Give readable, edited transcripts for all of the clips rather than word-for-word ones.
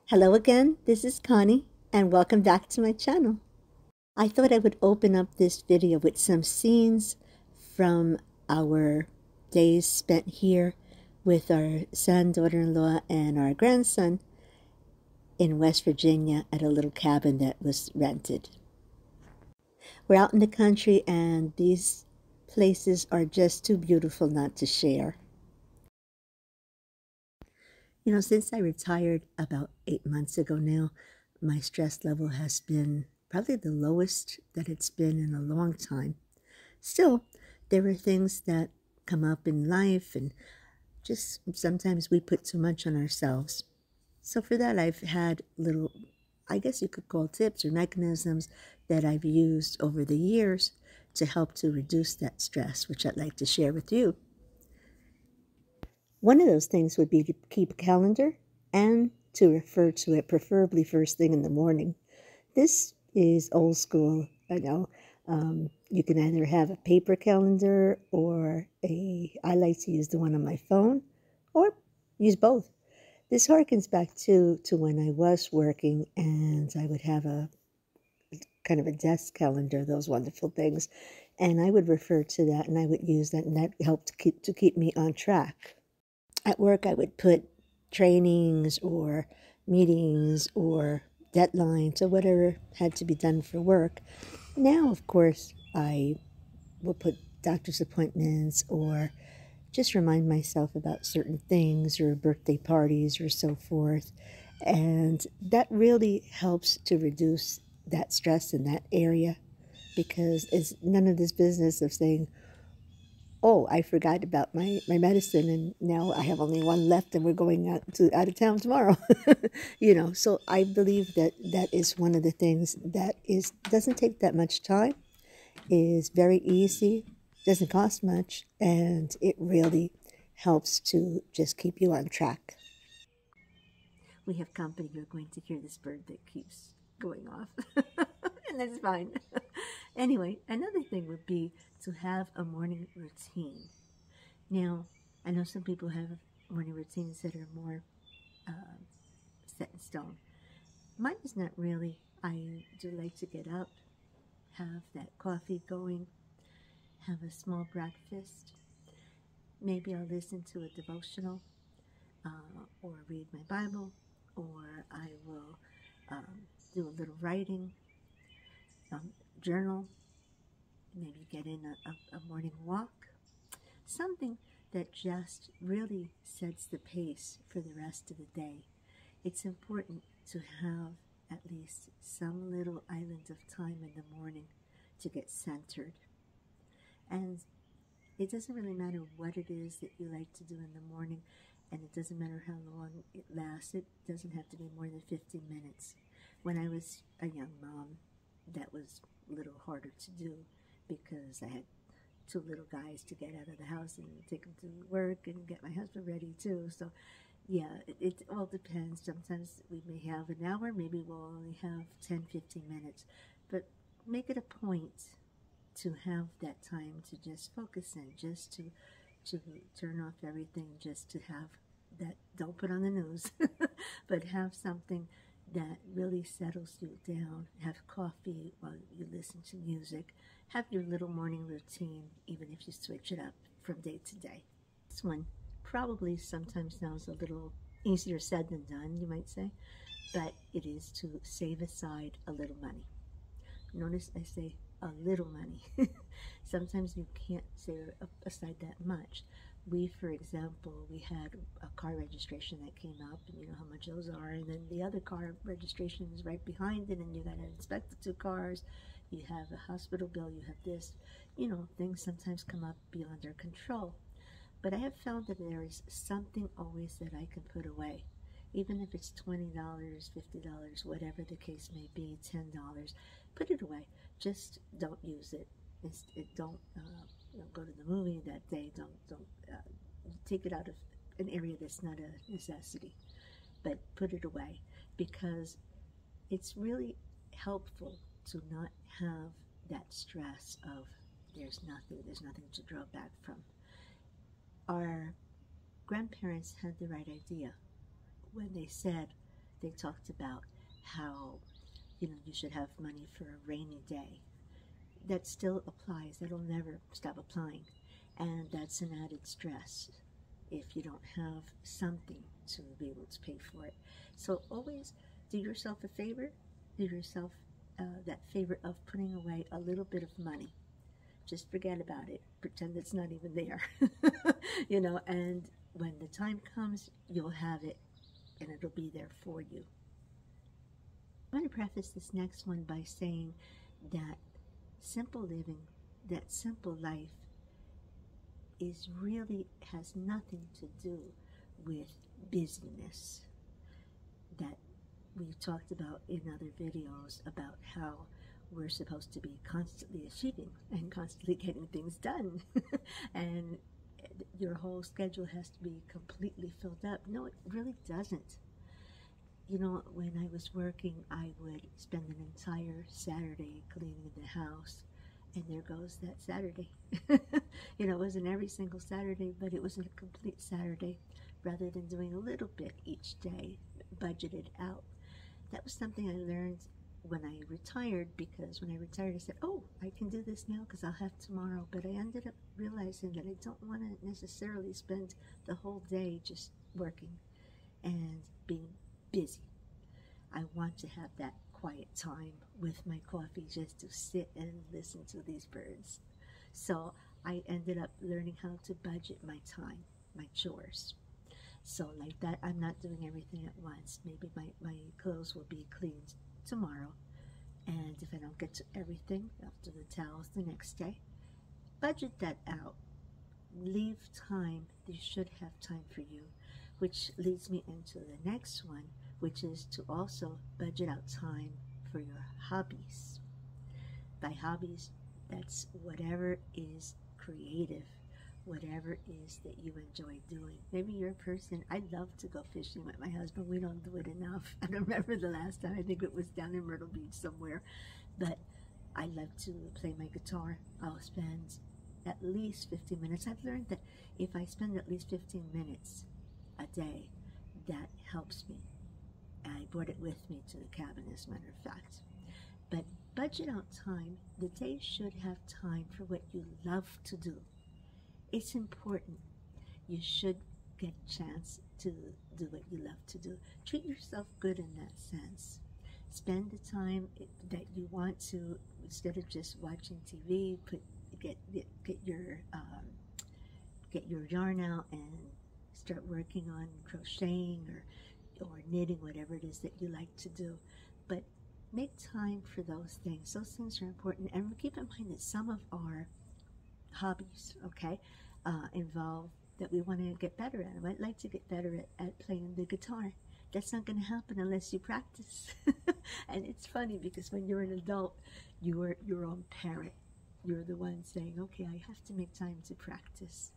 Hello again, this is Connie, and welcome back to my channel. I thought I would open up this video with some scenes from our days spent here with our son, daughter-in-law, and our grandson in West Virginia at a little cabin that was rented. We're out in the country, and these places are just too beautiful not to share. You know, since I retired about 8 months ago now, my stress level has been probably the lowest that it's been in a long time. Still, there are things that come up in life, and just sometimes we put too much on ourselves. So for that, I've had little, I guess you could call tips or mechanisms that I've used over the years to help to reduce that stress, which I'd like to share with you. One of those things would be to keep a calendar and to refer to it preferably first thing in the morning. This is old school, I know. You can either have a paper calendar or I like to use the one on my phone or use both. This harkens back to when I was working and I would have a kind of a desk calendar, those wonderful things. And I would refer to that and I would use that, and that helped keep me on track. At work, I would put trainings or meetings or deadlines or whatever had to be done for work. Now, of course, I will put doctor's appointments or just remind myself about certain things or birthday parties or so forth. And that really helps to reduce that stress in that area, because it's none of this business of saying, oh, I forgot about my medicine and now I have only one left and we're going out of town tomorrow. So I believe that that is one of the things that doesn't take that much time, is very easy, doesn't cost much, and it really helps to just keep you on track. We have company. You're going to hear this bird that keeps going off. And that's fine. Anyway, another thing would be to have a morning routine. Now, I know some people have morning routines that are more set in stone. Mine is not really. I do like to get up, have that coffee going, have a small breakfast. Maybe I'll listen to a devotional or read my Bible, or I will do a little writing, um, journal, maybe get in a morning walk, something that just really sets the pace for the rest of the day. It's important to have at least some little island of time in the morning to get centered. And it doesn't really matter what it is that you like to do in the morning, and it doesn't matter how long it lasts. It doesn't have to be more than 15 minutes. When I was a young mom, that was a little harder to do because I had two little guys to get out of the house and take them to work and get my husband ready too. So yeah, it all depends. Sometimes we may have an hour, maybe we'll only have 10, 15 minutes, but make it a point to have that time to just focus in, just to turn off everything, just to have that, don't put on the news, but have something that really settles you down. Have coffee while you listen to music. Have your little morning routine, even if you switch it up from day to day. This one probably sometimes sounds a little easier said than done, you might say, but it is to save aside a little money. Notice I say a little money. Sometimes you can't save aside that much. For example, we had a car registration that came up, and you know how much those are, and then the other car registration is right behind it, and you got to inspect the two cars. You have a hospital bill, you have this. Things sometimes come up beyond our control. But I have found that there is something always that I can put away. Even if it's $20, $50, whatever the case may be, $10, put it away. Just don't use it. Don't go to the movie that day. Don't take it out of an area that's not a necessity. But put it away, because it's really helpful to not have that stress of there's nothing to draw back from. Our grandparents had the right idea when they said they talked about how, you should have money for a rainy day. That still applies. That'll never stop applying. And that's an added stress if you don't have something to be able to pay for it. So always do yourself a favor. Do yourself that favor of putting away a little bit of money. Just forget about it. Pretend it's not even there. And when the time comes, you'll have it and it'll be there for you. I'm going to preface this next one by saying that simple living, that simple life, has nothing to do with busyness that we've talked about in other videos about how we're supposed to be constantly achieving and constantly getting things done. And your whole schedule has to be completely filled up. No, it really doesn't. When I was working, I would spend an entire Saturday cleaning the house, and there goes that Saturday. It wasn't every single Saturday, but it was a complete Saturday, rather than doing a little bit each day, budgeted out. That was something I learned when I retired, because when I retired I said, oh, I can do this now because I'll have tomorrow. But I ended up realizing that I don't want to necessarily spend the whole day just working and being busy. I want to have that quiet time with my coffee just to sit and listen to these birds. So I ended up learning how to budget my time, my chores. So like that, I'm not doing everything at once. Maybe my clothes will be cleaned tomorrow, and if I don't get to everything, I'll do the towels the next day. Budget that out. Leave time. You should have time for you, which leads me into the next one, which is to also budget out time for your hobbies. By hobbies, that's whatever is creative, whatever is that you enjoy doing. Maybe you're a person, I love to go fishing with my husband. We don't do it enough. I don't remember the last time. I think it was down in Myrtle Beach somewhere. But I love to play my guitar. I'll spend at least 15 minutes. I've learned that if I spend at least 15 minutes a day, that helps me. I brought it with me to the cabin, as a matter of fact. But budget out time. The day should have time for what you love to do. It's important. You should get a chance to do what you love to do. Treat yourself good in that sense. Spend the time that you want to, instead of just watching TV. Get your yarn out and start working on crocheting or knitting, whatever it is that you like to do. But make time for those things. Those things are important. And keep in mind that some of our hobbies, involve that we want to get better at. I might like to get better at playing the guitar. That's not going to happen unless you practice. And it's funny because when you're an adult, you're your own parent. You're the one saying, okay, I have to make time to practice.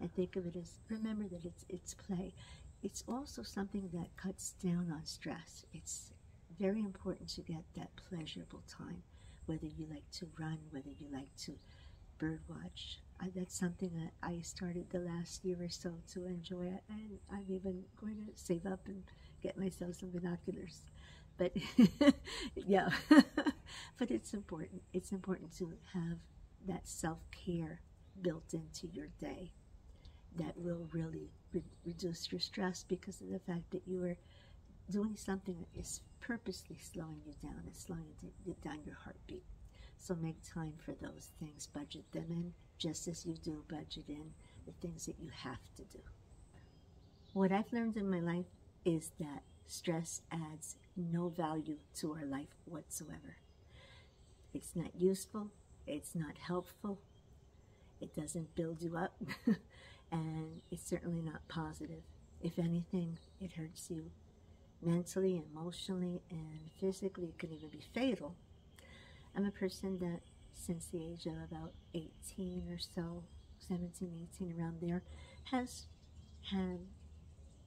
And think of it as, remember that it's play. It's also something that cuts down on stress. It's very important to get that pleasurable time, whether you like to run, whether you like to bird watch. That's something that I started the last year or so to enjoy, and I'm even going to save up and get myself some binoculars. But yeah, but it's important. It's important to have that self-care built into your day that will really reduce your stress, because of the fact that you are doing something that is purposely slowing you down. It's slowing down your heartbeat. So make time for those things. Budget them in, just as you do budget in the things that you have to do. What I've learned in my life is that stress adds no value to our life whatsoever. It's not useful. It's not helpful. It doesn't build you up. And it's certainly not positive. If anything, it hurts you mentally, emotionally, and physically. It can even be fatal. I'm a person that, since the age of about 18 or so, 17, 18, around there, has had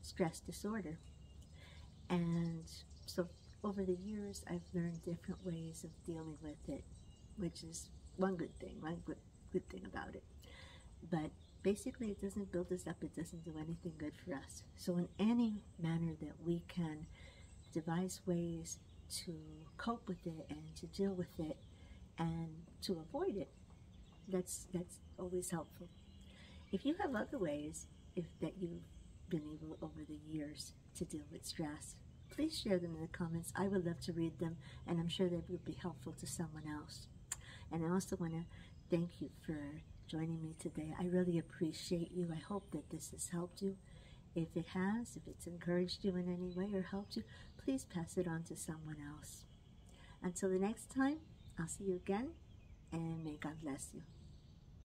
stress disorder. And so over the years, I've learned different ways of dealing with it, which is one good thing about it. But basically, it doesn't build us up. It doesn't do anything good for us. So in any manner that we can devise ways to cope with it and to deal with it and to avoid it. That's always helpful. If you have other ways that you've been able over the years to deal with stress, please share them in the comments. I would love to read them, and I'm sure they would be helpful to someone else. And I also want to thank you for joining me today. I really appreciate you. I hope that this has helped you. If it has, if it's encouraged you in any way or helped you, please pass it on to someone else. Until the next time, I'll see you again, and may God bless you.